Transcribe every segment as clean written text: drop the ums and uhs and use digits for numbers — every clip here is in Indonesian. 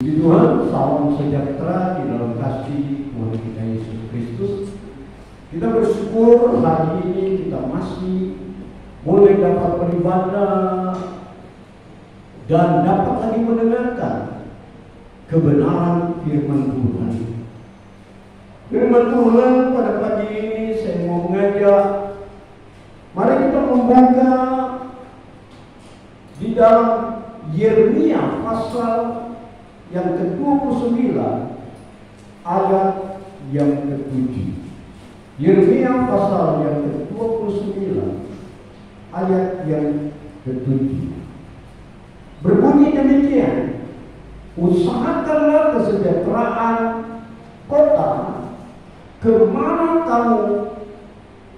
Puji Tuhan, salam sejahtera di dalam kasih Tuhan kita Yesus Kristus. Kita bersyukur hari ini kita masih boleh dapat beribadah dan dapat lagi mendengarkan kebenaran firman Tuhan. Firman Tuhan pada pagi ini saya mau mengajak, mari kita membuka di dalam Yeremia pasal yang ke-29 ayat yang ke-7. Yeremia pasal yang ke-29 ayat yang ke-7 berbunyi demikian: usahakanlah kesejahteraan kota kemana kamu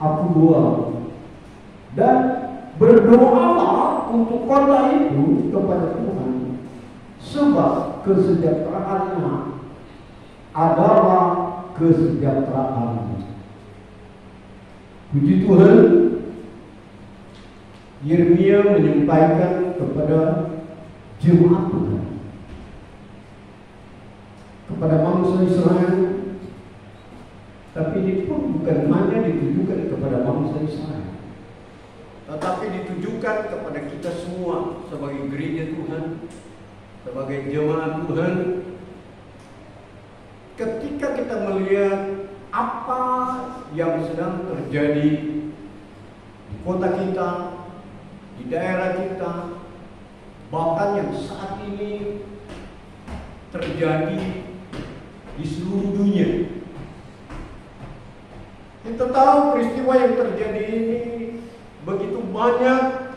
aku buang, dan berdoalah untuk kota itu kepada Tuhan, sebab kesejahteraannya adalah kesejahteraan. Puji Tuhan, Yeremia menyampaikan kepada jemaat Tuhan, kepada bangsa Israel, tapi ini pun bukan hanya ditujukan kepada bangsa Israel, tetapi ditujukan kepada kita semua sebagai gereja Tuhan, sebagai jemaat Tuhan. Ketika kita melihat apa yang sedang terjadi di kota kita, di daerah kita, bahkan yang saat ini terjadi di seluruh dunia, kita tahu peristiwa yang terjadi ini begitu banyak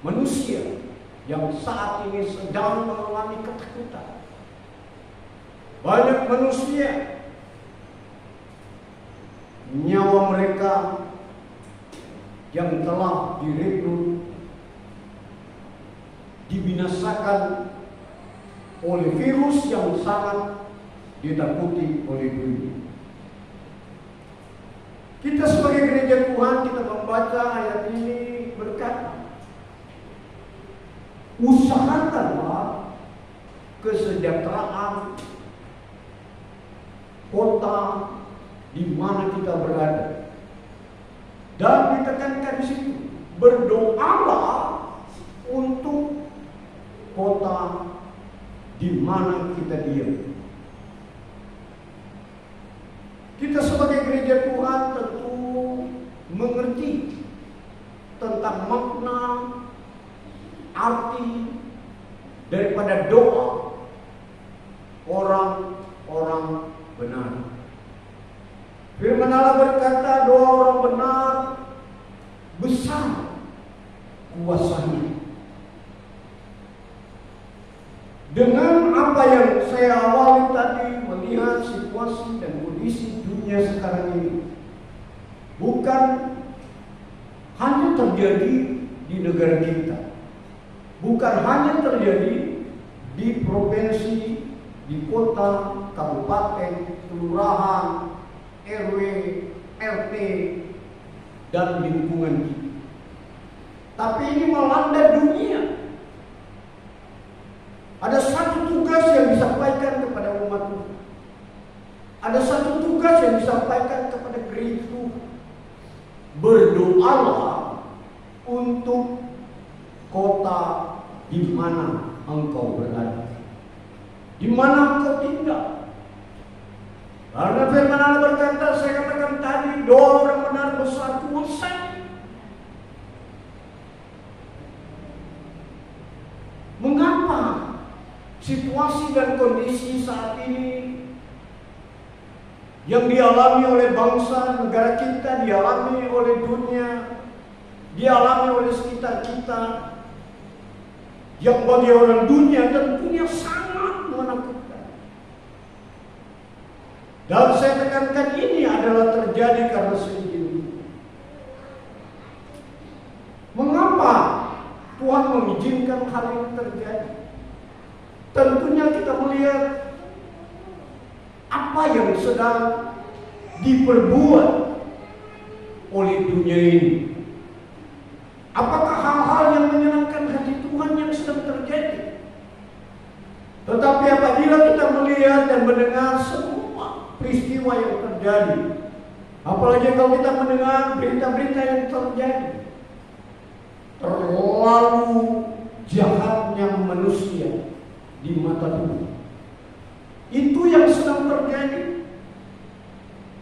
manusia yang saat ini sedang mengalami ketakutan. Banyak manusia nyawa mereka yang telah direkrut, dibinasakan oleh virus yang sangat ditakuti oleh dunia. Kita sebagai gereja Tuhan, kita membaca ayat ini berkata, usahakanlah kesejahteraan kota di mana kita berada, dan ditekankan di situ, berdoalah untuk kota di mana kita diam. Kita sebagai gereja Tuhan tentu mengerti tentang makna, arti daripada doa orang-orang benar. Firman Allah berkata, doa orang benar besar kuasanya. Dengan apa yang saya awali tadi, melihat situasi dan kondisi dunia sekarang ini, bukan hanya terjadi di negara kita, bukan hanya terjadi di provinsi, di kota, kabupaten, kelurahan, RW, RT, dan lingkungan kita, tapi ini melanda dunia. Ada satu tugas yang disampaikan kepada umat Tuhan. Ada satu tugas yang disampaikan kepada gereja Tuhan. Berdoalah untuk kota di mana engkau berada, di mana engkau tinggal. Karena firman Allah berkata, saya katakan tadi, doa orang benar besar kuasa. Mengapa situasi dan kondisi saat ini yang dialami oleh bangsa negara kita, dialami oleh dunia, dialami oleh sekitar kita, yang bagi orang dunia tentunya sangat menakutkan. Dan saya tekankan, ini adalah terjadi karena seizin. Mengapa Tuhan mengizinkan hal ini terjadi? Tentunya kita melihat apa yang sedang diperbuat oleh dunia ini. Apakah hal-hal yang menyenangkan hati Tuhan yang sedang terjadi? Tetapi apabila kita melihat dan mendengar semua peristiwa yang terjadi, apalagi kalau kita mendengar berita-berita yang terjadi, terlalu jahatnya manusia di mata Tuhan. Itu yang sedang terjadi.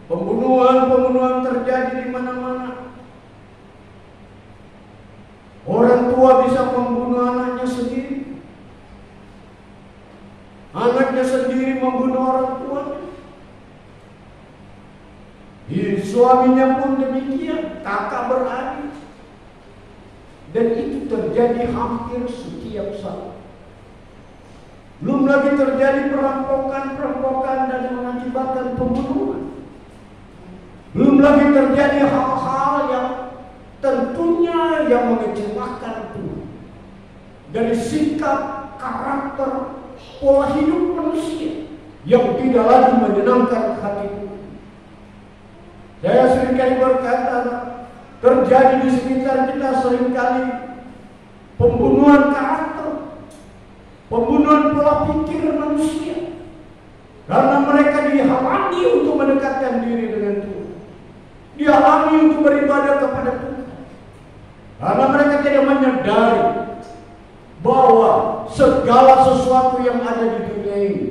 Pembunuhan terjadi di mana-mana. Orang tua bisa membunuh anaknya sendiri. Anaknya sendiri membunuh orang tuanya. Suaminya pun demikian, kakak beradik. Dan itu terjadi hampir setiap saat. Belum lagi terjadi perampokan dan mengakibatkan pembunuhan. Belum lagi terjadi hal-hal yang tentunya yang mengecewakan Tuhan. Dari sikap, karakter, pola hidup manusia yang tidak lagi menyenangkan hati Tuhan. Saya seringkali berkata, terjadi di sekitar kita seringkali pembunuhan karakter, pembunuhan pola pikir manusia, karena mereka dihalangi untuk mendekatkan diri dengan Tuhan, dihalangi untuk beribadah kepada Tuhan, karena mereka tidak menyadari bahwa segala sesuatu yang ada di dunia ini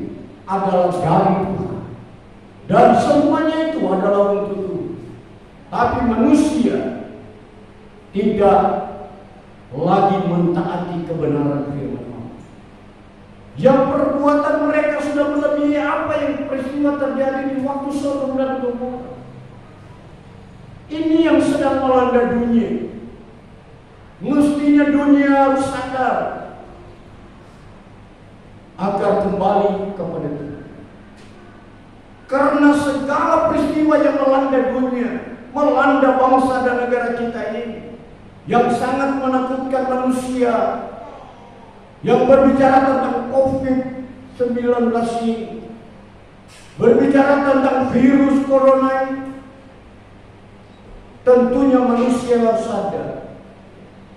adalah dari Tuhan, dan semuanya itu adalah untuk Tuhan. Tapi manusia tidak lagi mentaati kebenaran firman Allah. Yang perbuatan mereka sudah melebihi apa yang peristiwa terjadi di waktu Sodom dan Gomora. Ini yang sedang melanda dunia. Mestinya dunia harus sadar agar kembali kepada Tuhan. Karena segala peristiwa yang melanda dunia, melanda bangsa dan negara kita ini, yang sangat menakutkan manusia, yang berbicara tentang COVID-19 ini, berbicara tentang virus corona ini, tentunya manusia harus sadar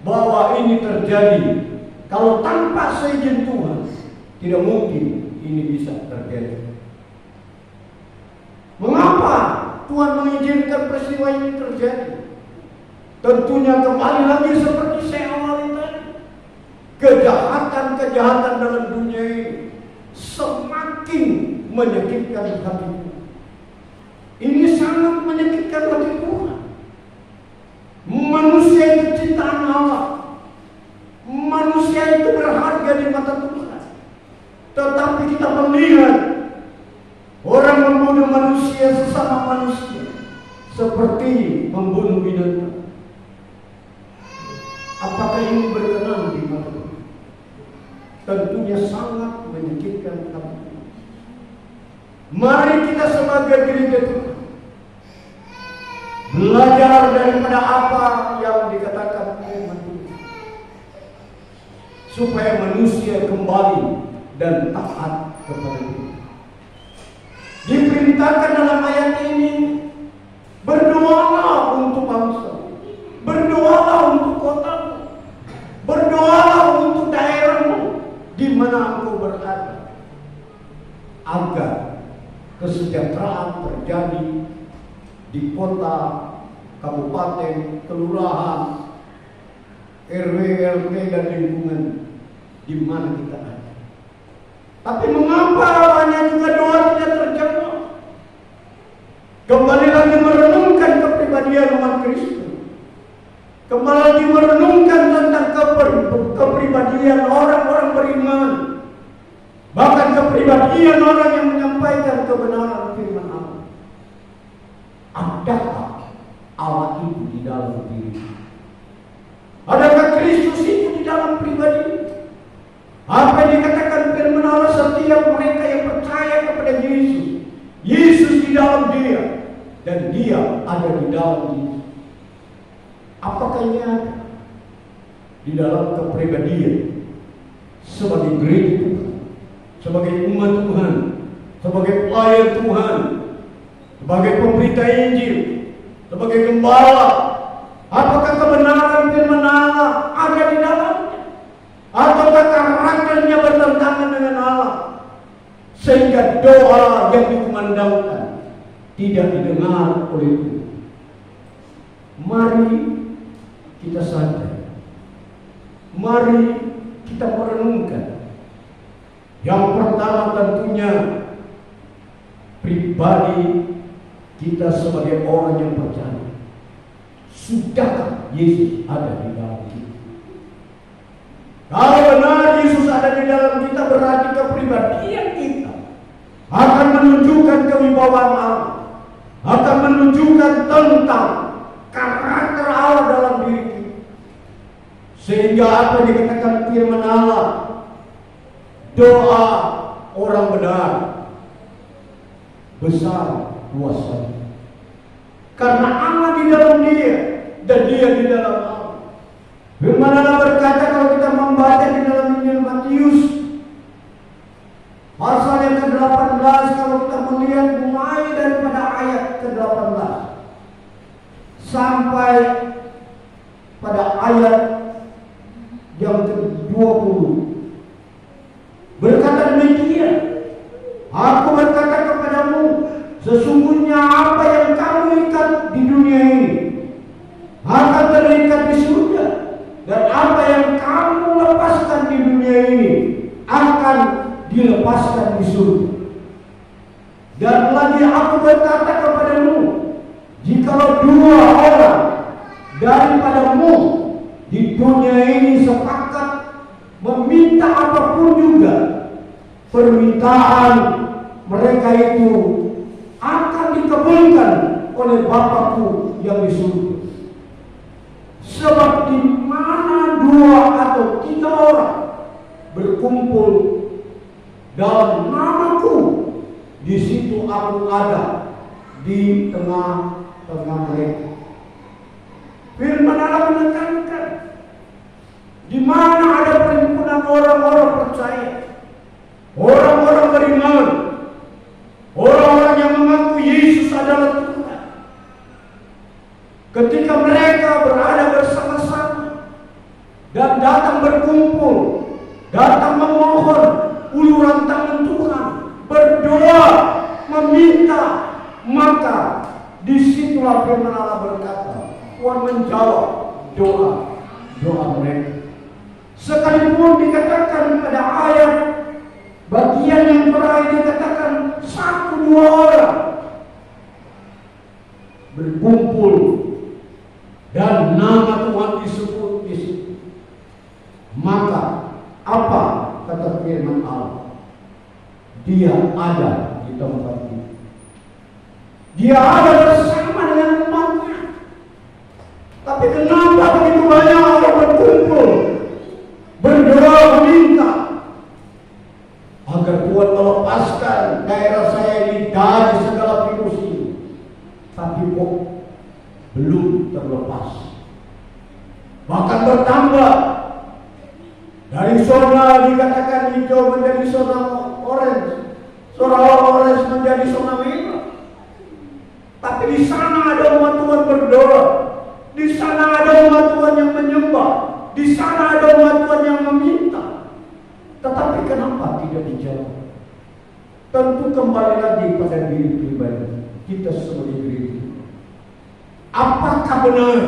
bahwa ini terjadi. Kalau tanpa seizin Tuhan, tidak mungkin ini bisa terjadi. Mengapa Tuhan mengizinkan peristiwa ini terjadi? Tentunya kembali lagi seperti saya awali tadi, kejahatan dalam dunia ini semakin menyakitkan hati Tuhan. Ini sangat menyakitkan hati Tuhan. Manusia itu ciptaan Allah, manusia itu berharga di mata Tuhan. Tetapi kita melihat orang membunuh manusia sesama manusia seperti membunuh binatang. Apakah ini berkenan di mata Tuhan? Tentunya sangat menyakitkan hati. Mari kita sebagai gereja Tuhan belajar daripada apa yang dikatakan firman Tuhan, supaya manusia kembali dan taat kepada Tuhan. Diperintahkan dalam ayat ini, berdoalah untuk bangsa, berdoalah untuk kotamu, berdoalah untuk daerahmu di mana engkau berada, agar kesejahteraan terjadi di kota, kabupaten, kelurahan, RW, RT dan lingkungan di mana kita ada. Tapi mengapa banyak juga doa tidak terjawab? Kembali lagi merenungkan kepribadian umat Kristus. Kembali lagi merenungkan tentang kepribadian orang-orang beriman. Bahkan kepribadian orang yang menyampaikan kebenaran firman Allah. Adakah Allah itu di dalam diri? Adakah Kristus itu di dalam pribadi? Apa yang dikatakan firman Allah, setiap mereka yang percaya kepada Yesus, Yesus di dalam dia dan dia ada di dalam Yesus. Apakah ini ada di dalam kepribadian sebagai gereja Tuhan, sebagai umat Tuhan, sebagai pelayan Tuhan, sebagai pemberita Injil, sebagai gembala? Apakah kebenaran firman Allah ada di dalamnya? Ataukah karakternya bertentangan dengan Allah? sehingga doa yang dikumandangkan tidak didengar oleh Tuhan. Mari kita sadar, mari kita merenungkan. Yang pertama tentunya pribadi kita sebagai orang yang percaya. Sudahkah Yesus ada di dalam kita? Kalau benar Yesus ada di dalam kita, berarti kepribadian kita akan menunjukkan kewibawaan Allah, akan menunjukkan tentang karakter Allah dalam diri kita. Sehingga apa yang dikatakan firman Allah, doa orang benar besar kuasanya, karena Allah di dalam dia dan dia di dalam Allah. Firman Allah berkata, kalau kita membaca di dalam Injil Matius pasal yang ke-18, kalau kita melihat mulai daripada ayat ke-18 sampai pada ayat yang ke-20, berkata demikian, aku berkata kepadamu, sesungguhnya apa yang kamu ikat di dunia ini akan terikat di surga, dan apa yang kamu lepaskan di dunia ini akan dilepaskan di surga. Dan lagi aku berkata kepadamu, jikalau dua orang daripadamu di dunia ini sepakat meminta apapun juga, permintaan mereka itu akan dikabulkan oleh Bapakku yang di surga. Sebab di mana dua atau tiga orang berkumpul dalam namaku, di situ aku ada di tengah-tengah mereka. Firman Allah menekankan, di mana ada perhimpunan orang-orang percaya, orang-orang beriman, orang-orang yang mengaku Yesus adalah Tuhan, ketika mereka berada bersama-sama dan datang berkumpul, datang memohon uluran tangan Tuhan, berdoa, meminta, maka disitulah firman Allah berkata, Tuhan menjawab doa mereka. Sekalipun dikatakan pada ayat bagian yang terakhir dikatakan 1-2 orang berkumpul dan nama Tuhan disebut di situ, maka apa kata firman Allah? Dia ada di tempat itu. Dia ada bersama dengan umatnya. Tapi kenapa begitu banyak orang berkumpul, berdoa, meminta agar Tuhan melepaskan daerah saya ini dari segala virus ini, tapi kok belum terlepas, bahkan bertambah. Dari zona dikatakan hijau menjadi zona orange, zona orange menjadi zona merah. Tapi di sana ada umat Tuhan berdoa, di sana ada umat Tuhan yang menyembah, di sana ada umat Tuhan yang meminta. Tetapi kenapa tidak dijawab? Tentu kembali lagi pada diri pribadi kita sebagai diri. Apakah benar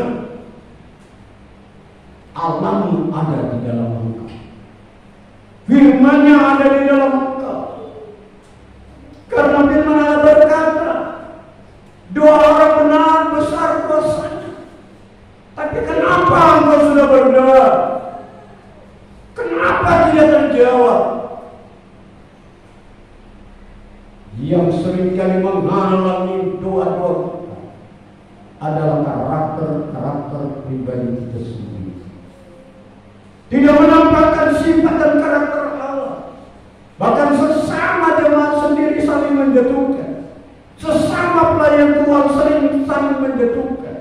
Allahmu ada di dalam engkau? Firman-Nya ada di dalam engkau. Karena firman Allah berkata, doa orang benar besar kuasanya. Tapi kenapa engkau sudah berdoa? Kenapa tidak terjawab? Yang seringkali menghalangi doa-doa kita adalah karakter pribadi kita sendiri. Tidak menampakkan sifat dan karakter Allah. Bahkan sesama jemaat sendiri saling menjatuhkan. Sesama pelayan Tuhan sering saling menjatuhkan.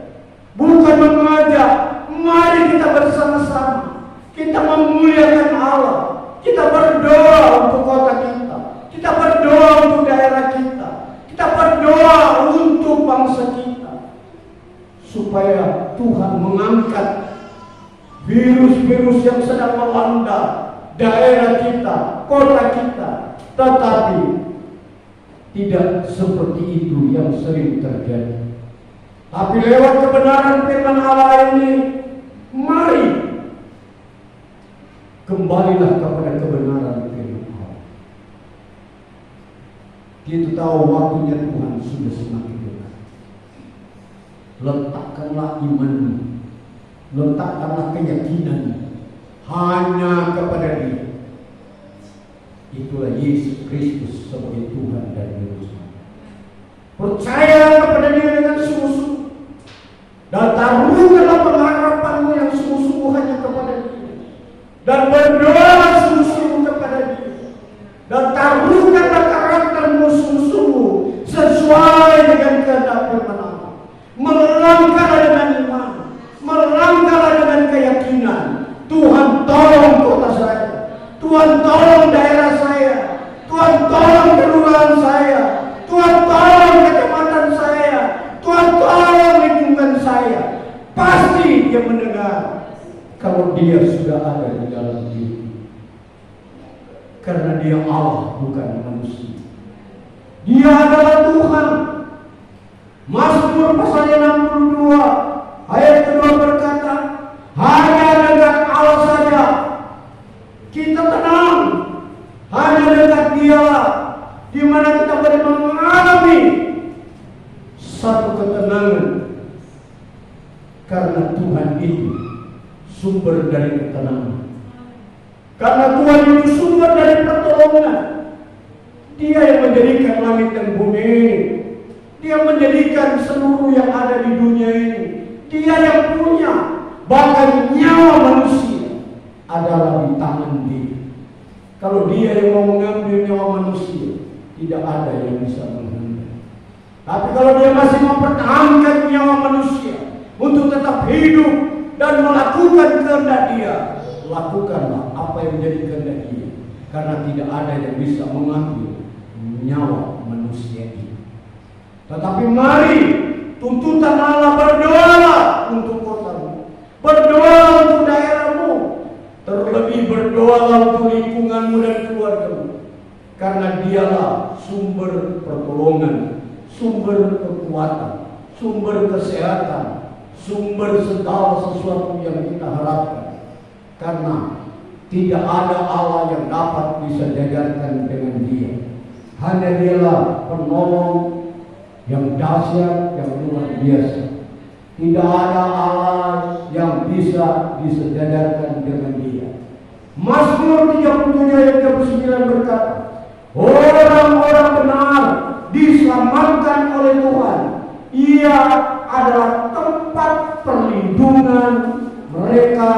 Bukan mengajak, mari kita bersama-sama, kita memuliakan Allah, kita berdoa untuk kota kita, kita berdoa untuk daerah kita, kita berdoa untuk bangsa kita, supaya Tuhan mengangkat virus-virus yang sedang melanda daerah kita, kota kita. Tetapi Tidak seperti itu yang sering terjadi. Tapi lewat kebenaran firman Allah ini, mari kembalilah kepada kebenaran firman Allah. Kita tahu waktunya Tuhan sudah semakin dekat. Letakkanlah imanmu, letakkanlah keyakinanmu hanya kepada Dia. Itulah Yesus Kristus sebagai Tuhan dan Juru Selamat. Percaya kepada Dia dengan sungguh-sungguh, dan taruhkanlah pengharapanmu yang sungguh-sungguh hanya kepada Dia, dan berdoa sungguh-sungguh kepada Dia, dan taruhkanlah karaktermu sungguh-sungguh sesuai dengan kehendak firman Allah. Melangkahlah dengan iman, melangkahlah dengan keyakinan. Tuhan tolong kota saya, Tuhan tolong daerah saya, Tuhan tolong kelurahan saya, Tuhan tolong kecamatan saya, Tuhan tolong lingkungan saya. Pasti Dia mendengar kalau Dia sudah ada di dalam diri. Karena Dia Allah, bukan manusia. Dia adalah Tuhan. Mazmur pasal 62 ayat kedua berkata, hanya dekat Allah saja kita tenang, hanya dekat Dia di mana kita boleh mengalami satu ketenangan. Karena Tuhan itu sumber dari ketenangan. Karena Tuhan itu sumber dari pertolongan. Dia yang menjadikan langit dan bumi ini. Dia menjadikan seluruh yang ada di dunia ini. Dia yang punya. Bahkan nyawa manusia adalah di tangan Dia. Kalau Dia yang mau mengambil nyawa manusia, tidak ada yang bisa menghambat. Tapi kalau Dia masih mempertahankan nyawa manusia untuk tetap hidup dan melakukan kehendak Dia, lakukanlah apa yang menjadi kehendak Dia. Karena tidak ada yang bisa mengambil nyawa manusia ini. Tetapi mari tuntutan Allah, berdoalah untuk kotamu, berdoa untuk daerahmu, terlebih berdoalah untuk lingkunganmu dan keluargamu. Karena Dialah sumber pertolongan, sumber kekuatan, sumber kesehatan, sumber segala sesuatu yang kita harapkan. Karena tidak ada Allah yang dapat disejajarkan dengan Dia. Hanya Dialah penolong yang dahsyat, yang luar biasa. Tidak ada Allah yang bisa disejajarkan dengan Dia. Mazmur 37 ayat 29 berkata, orang-orang benar diselamatkan oleh Tuhan. Ia adalah tempat perlindungan mereka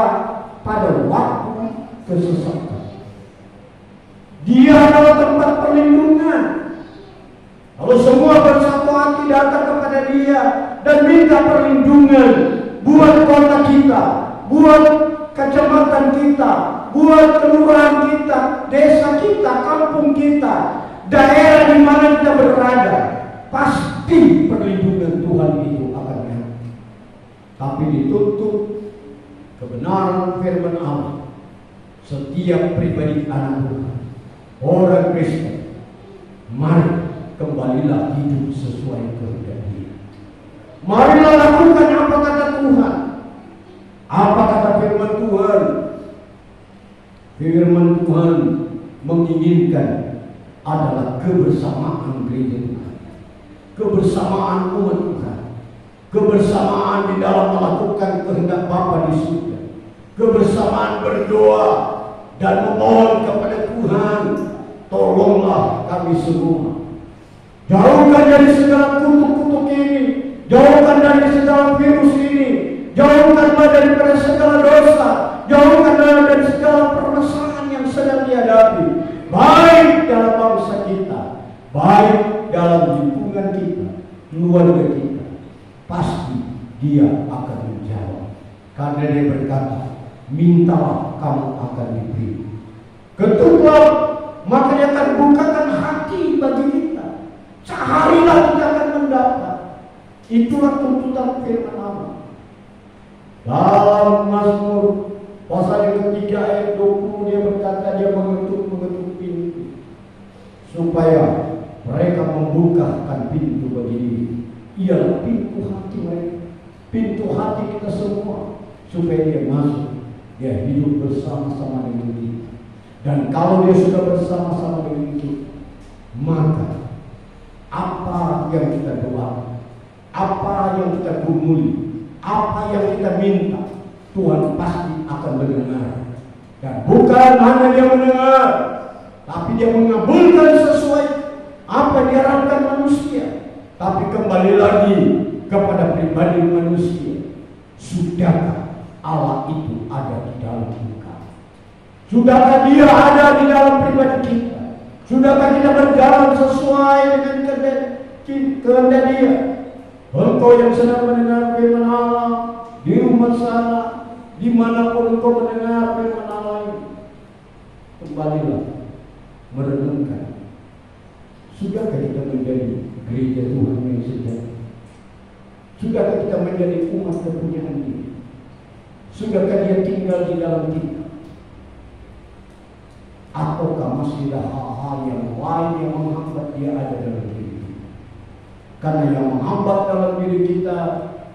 pada waktu kesesatan. Dia adalah tempat perlindungan. Kalau semua bersatu hati datang kepada Dia dan minta perlindungan buat kota kita, buat kecamatan kita, buat kelurahan kita, desa kita, kampung kita, daerah di mana kita berada, pasti perlindungan Tuhan itu akan datang. Tapi dituntut kebenaran firman Allah. Setiap pribadi anak Tuhan, orang Kristen, mari kembalilah hidup sesuai kehendak Dia. Marilah lakukan apa kata Tuhan. Apa kata firman Tuhan? Firman Tuhan menginginkan adalah kebersamaan gereja Tuhan, kebersamaan umat Tuhan, kebersamaan di dalam melakukan kehendak Bapa di surga, kebersamaan berdoa dan memohon kepada Tuhan, tolonglah kami semua. Jauhkan dari segala kutuk-kutuk ini, jauhkan dari segala virus ini, jauhkanlah daripada segala dosa, jauhkanlah dari segala permasalahan yang sedang dihadapi, baik dalam bangsa kita, baik dalam lingkungan kita, keluarga kita. Pasti Dia akan menjawab. Karena Dia berkata, mintalah kamu akan diberi, ketuklah maka Dia akan bukakan hati bagi kita, carilah kita akan mendapat. Itulah tuntutan firman Allah. Dalam Mazmur pasal yang ketiga ayat 20 Dia berkata, Dia mengetuk pintu supaya mereka membukakan pintu bagi diri. Ialah pintu hati mereka, pintu hati kita semua, supaya dia masuk, dia hidup bersama-sama dengan kita. Dan kalau dia sudah bersama-sama dengan kita, maka apa yang kita doakan, apa yang kita gumuli, apa yang kita minta, Tuhan pasti akan mendengar. Dan bukan hanya dia mendengar, tapi dia mengabulkan sesuai apa yang diharapkan manusia. Tapi kembali lagi kepada pribadi manusia. Sudahkah Allah itu ada di dalam kita? Sudahkah dia ada di dalam pribadi kita? Sudahkah kita berjalan sesuai dengan kehendak dia? Engkau yang sedang mendengar firman Allah di rumah sana, dimanapun engkau mendengar firman Allah ini, kembalilah merenungkan. Sudahkah kita menjadi gereja Tuhan yang sejati? Sudahkah kita menjadi umat kepunyaan Dia? Sudahkah Dia tinggal di dalam kita? Ataukah masih ada hal-hal yang lain yang menghambat Dia ada dalam diri kita? Karena yang menghambat dalam diri kita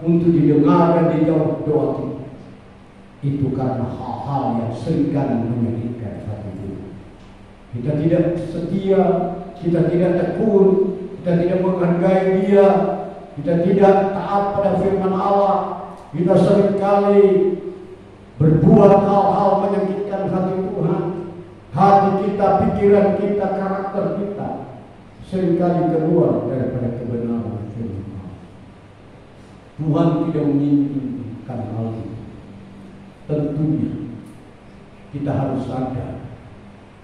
untuk didengar dan dijawab doa kita, itu karena hal-hal yang seringkali menyakitkan hati kita. Kita tidak setia, kita tidak tekun, kita tidak menghargai Dia, kita tidak taat pada firman Allah, kita seringkali berbuat hal-hal menyakitkan hati Tuhan. Hati kita, pikiran kita, karakter kita seringkali keluar daripada kebenaran firman Allah. Tuhan tidak menginginkan hal itu. Tentunya kita harus sadar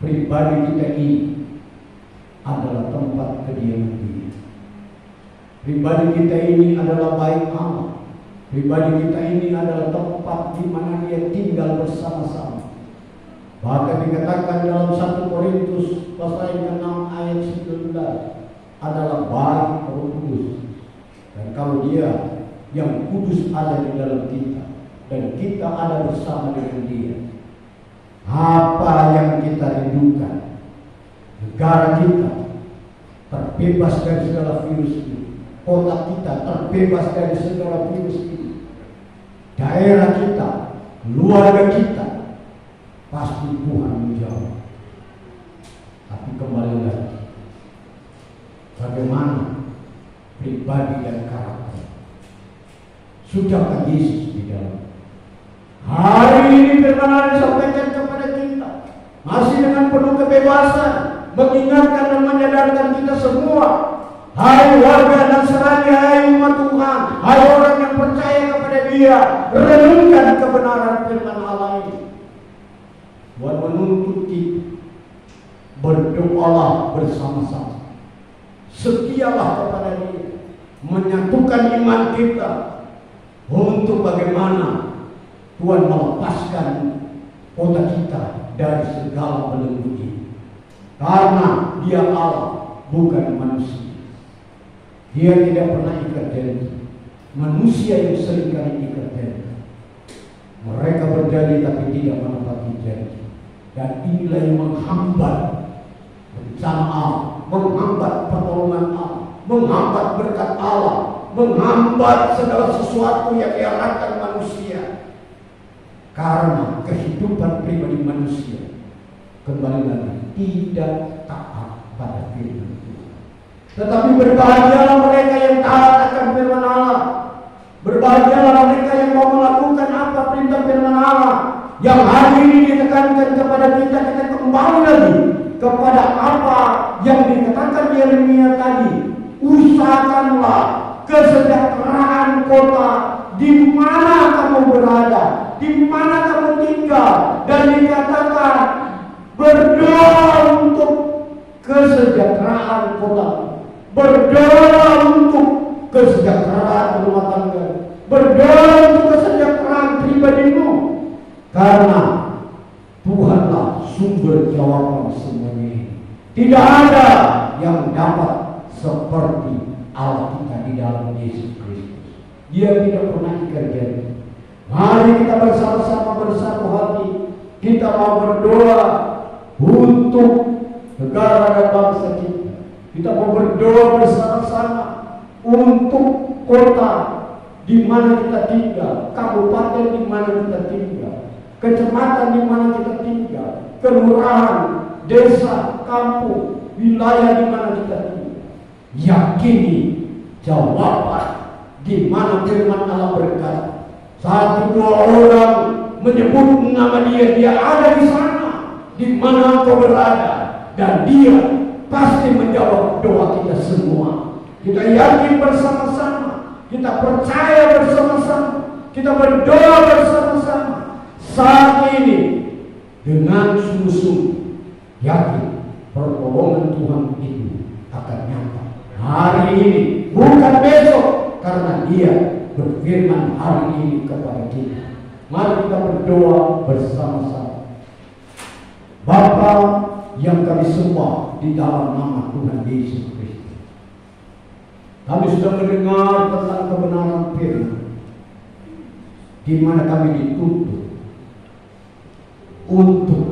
pribadi kita ini adalah tempat kediaman Dia. Pribadi kita ini adalah bait Allah. Pribadi kita ini adalah tempat di mana Dia tinggal bersama-sama. Bahkan dikatakan dalam 1 Korintus pasal yang 6 ayat 19 adalah bait Roh Kudus. Dan kalau Dia yang kudus ada di dalam kita dan kita ada bersama dengan Dia, apa yang kita rindukan? Negara kita terbebas dari segala virus ini, kota kita terbebas dari segala virus ini, daerah kita, keluarga kita, pasti Tuhan menjawab. Tapi kembali lagi, bagaimana pribadi dan karakter? Sudahkah Yesus di dalam? Hari ini firman Allah disampaikan kepada kita, masih dengan penuh kebebasan, mengingatkan dan menyadarkan kita semua. Hai warga Nasrani, hai umat Tuhan, hai orang yang percaya kepada Dia, renungkan kebenaran firman Allah ini. Buat menuntut kita, berdoalah bersama-sama, setialah kepada Dia, menyatukan iman kita untuk bagaimana Tuhan melepaskan kota kita dari segala belenggu ini. Karena Dia Allah, bukan manusia. Dia tidak pernah ikat janji. Manusia yang seringkali ikat janji. Mereka berjanji tapi tidak menepati janji. Dan inilah yang menghambat rencana Allah, menghambat pertolongan Allah, menghambat berkat Allah, menghambat segala sesuatu yang diharapkan manusia. Karena kehidupan pribadi manusia, kembali lagi, tidak taat pada firman Tuhan. Tetapi berbahagialah mereka yang taat akan firman Allah. Berbahagialah mereka yang mau melakukan apa perintah firman Allah. Yang hari ini ditekankan kepada kita, kita kembali lagi kepada apa yang dikatakan Yeremia tadi. Usahakanlah kesejahteraan kota di mana kamu berada, di mana kamu tinggal, dan dikatakan berdoa untuk kesejahteraan kota, berdoa untuk kesejahteraan rumah tangga, berdoa untuk kesejahteraan pribadimu, karena Tuhanlah sumber jawaban semuanya ini. Tidak ada yang dapat seperti Allah kita di dalam Yesus Kristus. Dia tidak pernah ikat janji. Mari kita bersama-sama bersatu hati, kita mau berdoa untuk negara dan bangsa kita. Kita mau berdoa bersama-sama untuk kota di mana kita tinggal, kabupaten di mana kita tinggal, kecamatan di mana kita tinggal, kelurahan, desa, kampung, wilayah di mana kita tinggal. Yakini jawaban di mana firman Allah berkata, satu dua orang menyebut nama dia ada di sana, di mana engkau berada, dan dia pasti menjawab doa kita semua. Kita yakin bersama-sama, kita percaya bersama-sama, kita berdoa bersama-sama. Saat ini dengan sungguh-sungguh yakin pertolongan Tuhan itu akan nyata hari ini, bukan besok, karena Dia berfirman hari ini kepada kita. Mari kita berdoa bersama-sama. Bapa yang kami sembah di dalam nama Tuhan Yesus Kristus, kami sudah mendengar tentang kebenaran firman, di mana kami dituntut untuk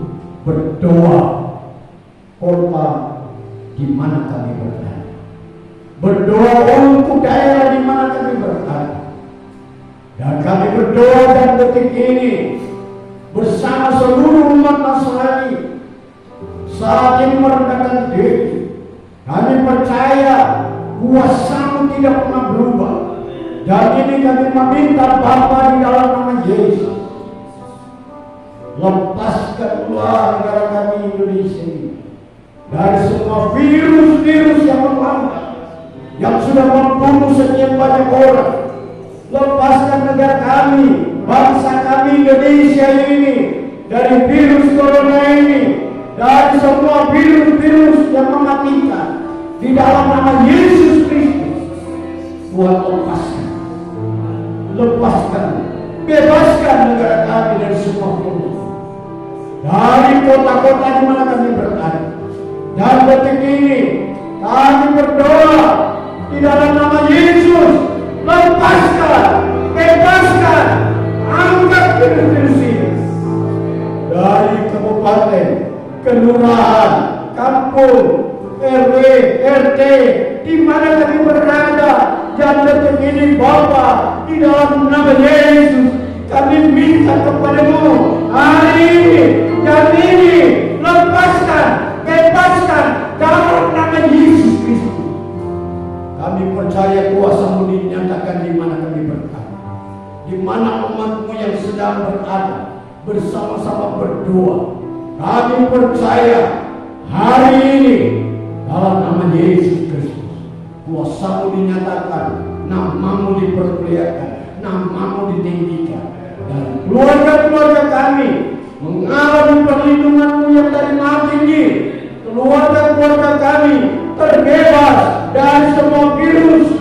berdoa kota di mana kami berada, berdoa untuk daerah di mana kami berada, dan kami berdoa dan detik ini bersama seluruh umat Nasrani saat ini merendahkan diri. Kami percaya kuasa-Mu tidak pernah berubah, dan ini kami meminta Bapa di dalam nama Yesus, lepaskan keluar negara kami Indonesia ini dari semua virus-virus yang melanda, yang sudah membunuh sekian banyak orang. Lepaskan negara kami, bangsa kami Indonesia ini dari virus corona ini, dari semua virus-virus yang mematikan. Di dalam nama Yesus Kristus, Tuhan lepaskan, bebaskan negara kami dari semua virus, dari kota-kota di mana kami berada. Dan detik ini kami berdoa di dalam nama Yesus, lepaskan, bebaskan, angkat virus-virus ini dari kabupaten, kelurahan, kampung, RW, RT, di mana kami berada. Dan detik ini Bapa, di dalam nama Yesus, kami minta kepada-Mu hari ini dan ini, lepaskan, bebaskan dalam nama Yesus Kristus. Kami percaya kuasa-Mu dinyatakan di mana kami berada, di mana umat-Mu yang sedang berada bersama-sama berdoa. Kami percaya hari ini dalam nama Yesus Kristus, kuasa-Mu dinyatakan, nama-Mu dipermuliakan, nama-Mu ditinggikan, dan keluarga-keluarga kami mengalami perlindungan-Mu yang dari Maha Tinggi. Keluarga-keluarga kami terbebas dari semua virus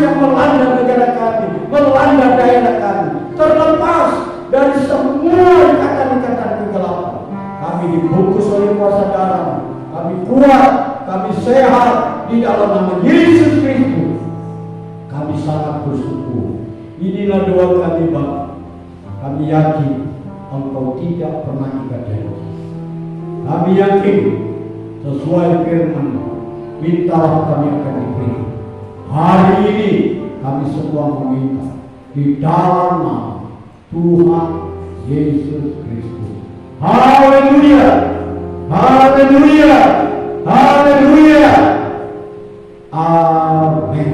yang melanda negara kami, melanda daerah kami, terlepas dari semua ikatan-ikatan kegelapan. Kami dibungkus oleh kuasa darah, kami kuat, kami sehat di dalam nama Yesus Kristus. Kami sangat bersyukur. Inilah doa kami Bapa. Kami yakin Engkau tidak pernah ingkar janji. Kami yakin sesuai firman-Mu, mintalah kami akan diberi. Hari ini kami semua meminta di dalam nama Tuhan Yesus Kristus. Haleluya, haleluya, haleluya, amin.